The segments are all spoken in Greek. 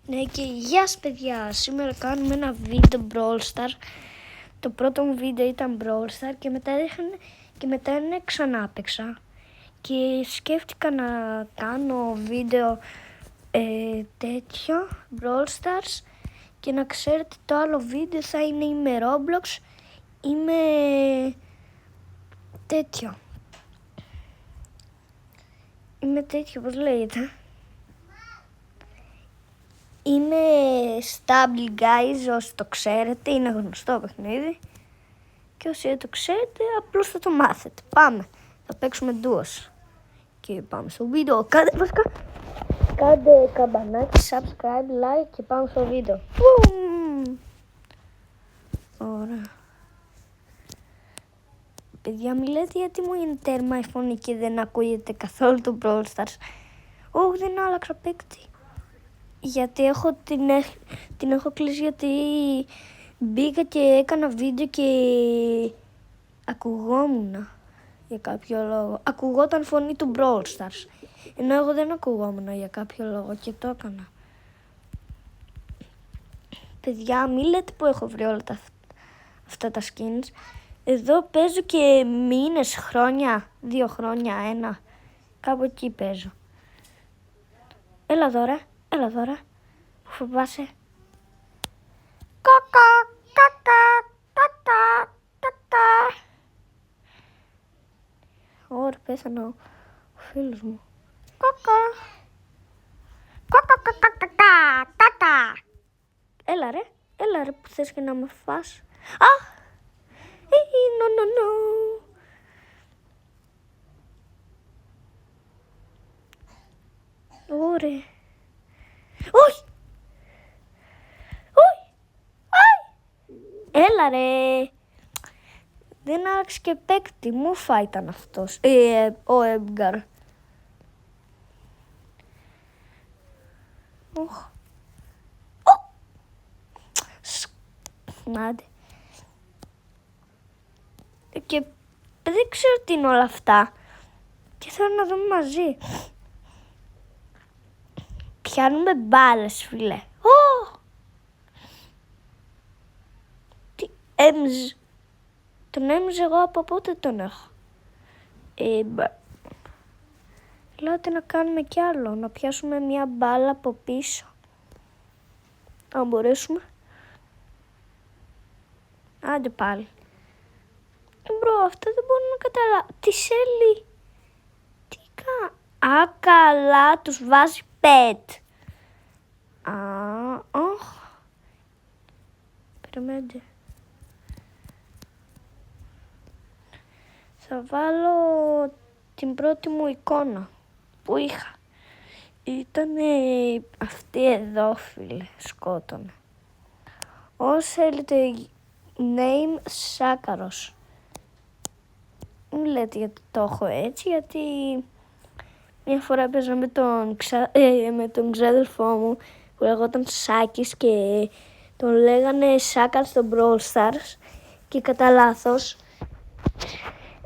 Ναι, και γεια σας παιδιά, σήμερα κάνουμε ένα βίντεο Brawl Stars. Το πρώτο μου βίντεο ήταν Brawl Stars και μετά ξανά παίξα. Και σκέφτηκα να κάνω βίντεο τέτοιο Brawl Stars. Και να ξέρετε, το άλλο βίντεο θα είναι ή με Roblox ή με τέτοιο. Είμαι τέτοιο, πώς λέγεται. Είναι Stable Guys, όσοι το ξέρετε, είναι γνωστό παιχνίδι. Και όσοι δεν το ξέρετε, απλώς θα το μάθετε. Πάμε, θα παίξουμε duos. Και πάμε στο βίντεο. Κάντε καμπανάκι, subscribe, like και πάμε στο βίντεο. Ωραία. Παιδιά, μην λέτε γιατί μου είναι τέρμα η φωνή και δεν ακούγεται καθόλου το Brawl Stars. Όχι, δεν άλλαξα παίκτη. Γιατί την έχω κλείσει, γιατί μπήκα και έκανα βίντεο και ακουγόμουν για κάποιο λόγο. Ακουγόταν φωνή του Brawl Stars, ενώ εγώ δεν ακουγόμουν για κάποιο λόγο και το έκανα. Παιδιά, μην λέτε που έχω βρει όλα αυτά τα skins. Εδώ παίζω και μήνες, χρόνια, 2 χρόνια, 1. Κάπου εκεί παίζω. Έλα εδώ ρε. Που φοβάσαι. Κακά. Ωραία, πέθανε ο φίλος μου. Κακά. Έλα ρε που θες και να με φας. Αχ. No. Ωραία. Όχι. Έλα ρε. Δεν άλλαξε και παίκτη. Μούφα ήταν αυτός. Ο Έμγκαρ. Νάντε. Και δεν ξέρω τι είναι όλα αυτά. Και θέλω να δούμε μαζί. Πιάνουμε μπάλες, φίλε. Τι έμζ. Τον έμζ εγώ από πότε τον έχω. Ελάτε να κάνουμε κι άλλο. Να πιάσουμε μια μπάλα από πίσω. Αν μπορέσουμε. Άντε πάλι. Μπρο, αυτό δεν μπορώ να καταλάβω. Τι σέλι. Τι κάνει. Α, καλά, τους βάζει pet. Περιμένετε. Θα βάλω την πρώτη μου εικόνα που είχα. Ήτανε αυτή εδώ, φίλε, σκότωνε. Όσο θέλετε name Σάκαρος. Μην λέτε γιατί το έχω έτσι, γιατί μια φορά έπαιζα με τον ξάδελφό μου που λεγόταν Σάκης και τον λέγανε Σάκαρ στο Brawl Stars και κατά λάθος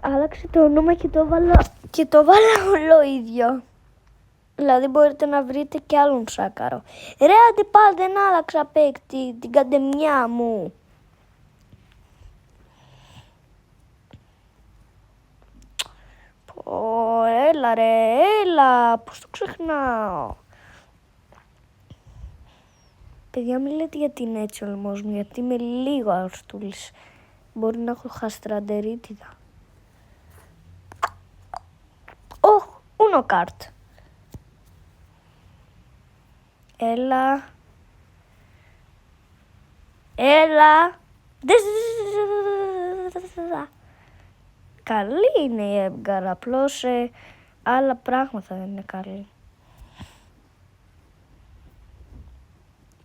άλλαξε το όνομα και το βάλα όλο ίδιο. Δηλαδή μπορείτε να βρείτε κι άλλον Σάκαρο. Ρε άντε πάλι, δεν άλλαξα παίκτη, την καντεμιά μου. Έλα ρε, πώς το ξεχνάω. Παιδιά, μην λέτε γιατί είναι έτσι ο λαιμός μου, γιατί είμαι λίγο αρρωστούλης. Μπορεί να έχω χαστραντερίτιδα. Uno κάρτ. Έλα. Καλή είναι η Έμγκαρ, απλώς άλλα πράγματα δεν είναι καλή.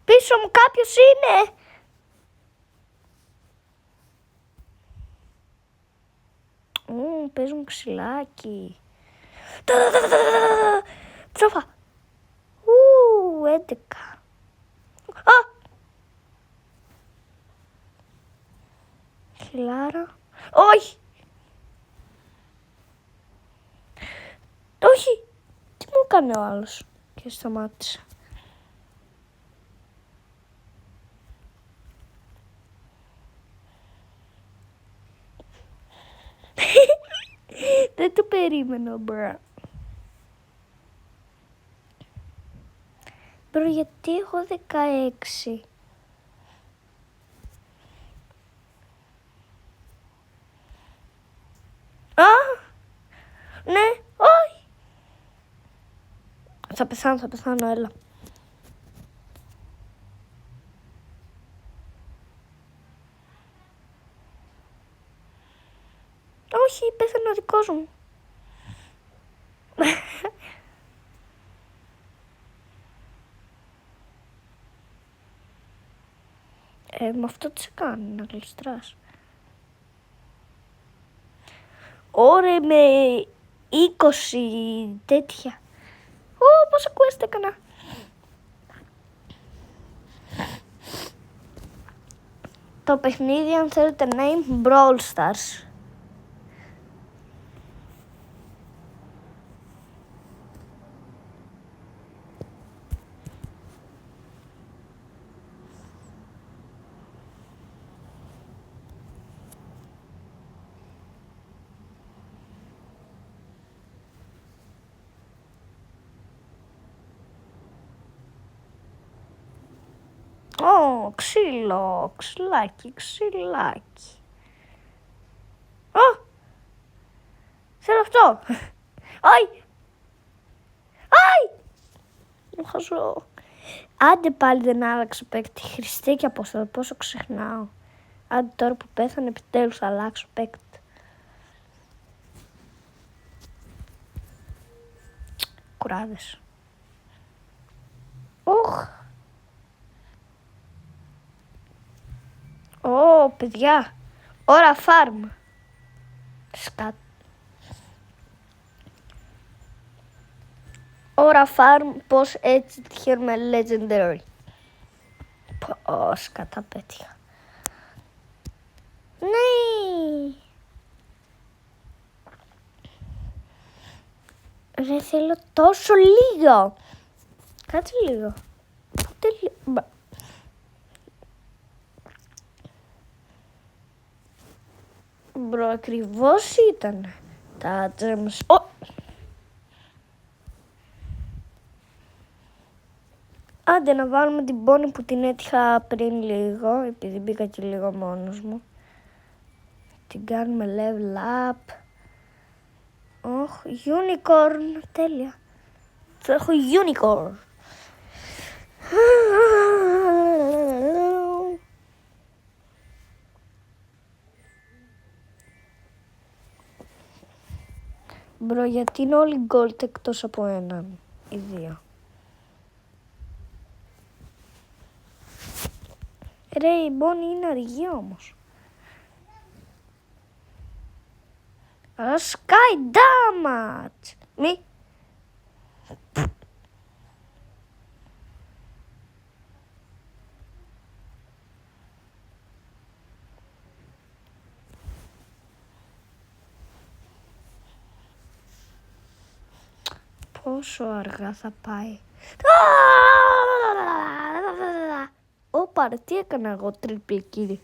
Πίσω μου κάποιος είναι. Παίζουν ξυλάκι. Ψόφα. 11. Χιλάρα. Όχι. Όχι. Τι μου έκανε ο άλλος. Και σταμάτησα. Δεν το περίμενα, μπρα. Μπρο, γιατί έχω 16. Α, ναι, όχι. Θα πεθάνω, έλα. Όχι, πέθανε ο δικός μου. Με αυτό τι σε κάνει, να γλιστράς. Ωραία, με 20 τέτοια. Πόσα quest έκανα. Το παιχνίδι, αν θέλετε name, Brawl Stars. Ξυλάκι. Θέλω αυτό. Όχι. Μου χαζώ. Άντε πάλι δεν άλλαξε παίκτη. Χριστέ και Απόστολε, πόσο ξεχνάω. Άντε τώρα που πέθανε επιτέλους θα αλλάξω παίκτη. Κουράδες. Παιδιά. Ώρα farm. Σκάτ. Ώρα farm, πως έτσι τυχαίνουμε legendary. Πως καταπέτυχα. Ναι. Ρε θέλω τόσο λίγο. Κάτσε λίγο. Μπρο, ακριβώς ήταν τα gems. Άντε να βάλουμε την πόνη που την έτυχα πριν λίγο, επειδή μπήκα και λίγο μόνος μου. Την κάνουμε level up. Unicorn, τέλεια. Θα έχω unicorn. Μπρο, γιατί είναι όλοι gold εκτός από έναν ή δύο. Ρε, η Bonnie είναι αργή όμως. Sky damage. Μη. Πόσο αργά θα πάει. Όπα ρε, τι έκανα εγώ triple kill.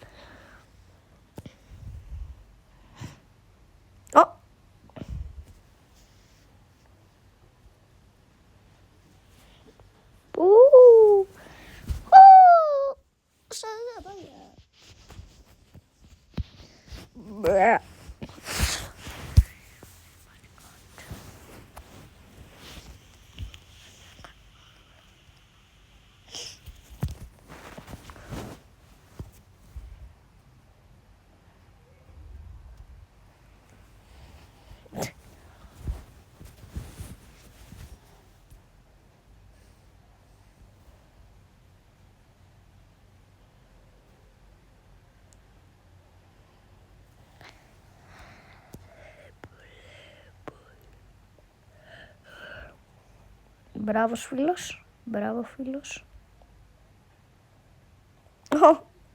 Μπράβος φίλος, μπράβο φίλος.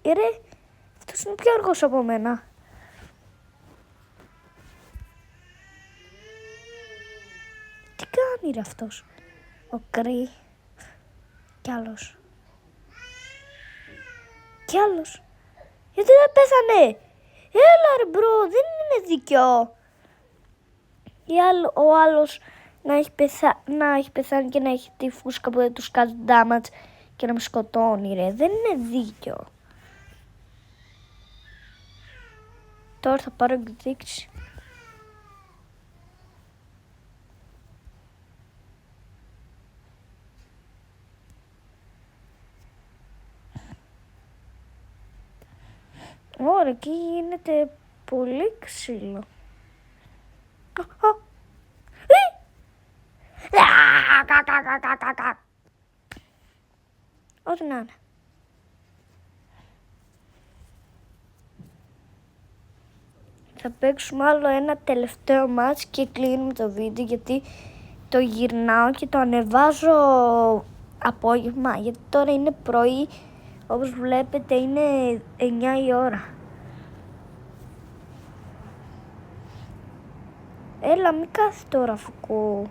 Ρε, αυτός είναι πιο αργός από μένα. Τι κάνει ρε αυτός, ο Κρυ. Κι άλλος. Γιατί δεν πέθανε. Έλα ρε μπρο, δεν είναι δίκιο. ή ο άλλος να έχει πεθάνει και να έχει τη φούσκα που δεν τους κάνει damage και να με σκοτώνει, ρε. Δεν είναι δίκαιο. Τώρα θα πάρω εκδίκηση. Ωραία, εκεί γίνεται πολύ ξύλο. Ό,τι να είναι. Θα παίξουμε άλλο ένα τελευταίο μάτς και κλείνουμε το βίντεο, γιατί το γυρνάω και το ανεβάζω απόγευμα, γιατί τώρα είναι πρωί, όπως βλέπετε είναι 9 η ώρα. Έλα, μην κάθει τώρα, Φουκού.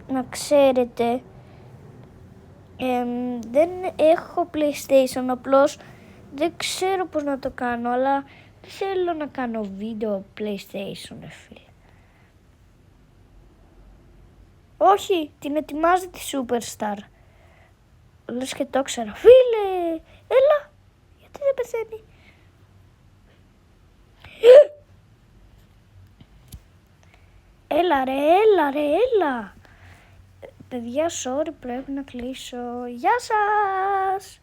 Να ξέρετε, δεν έχω PlayStation, απλώς δεν ξέρω πώς να το κάνω, αλλά δεν θέλω να κάνω βίντεο PlayStation, φίλε. Όχι, την ετοιμάζει τη Superstar. Λες και το ξέρω. Φίλε, έλα, γιατί δεν πεθαίνει. Έλα ρε, έλα. Παιδιά, sorry, πρέπει να κλείσω. Γεια σας.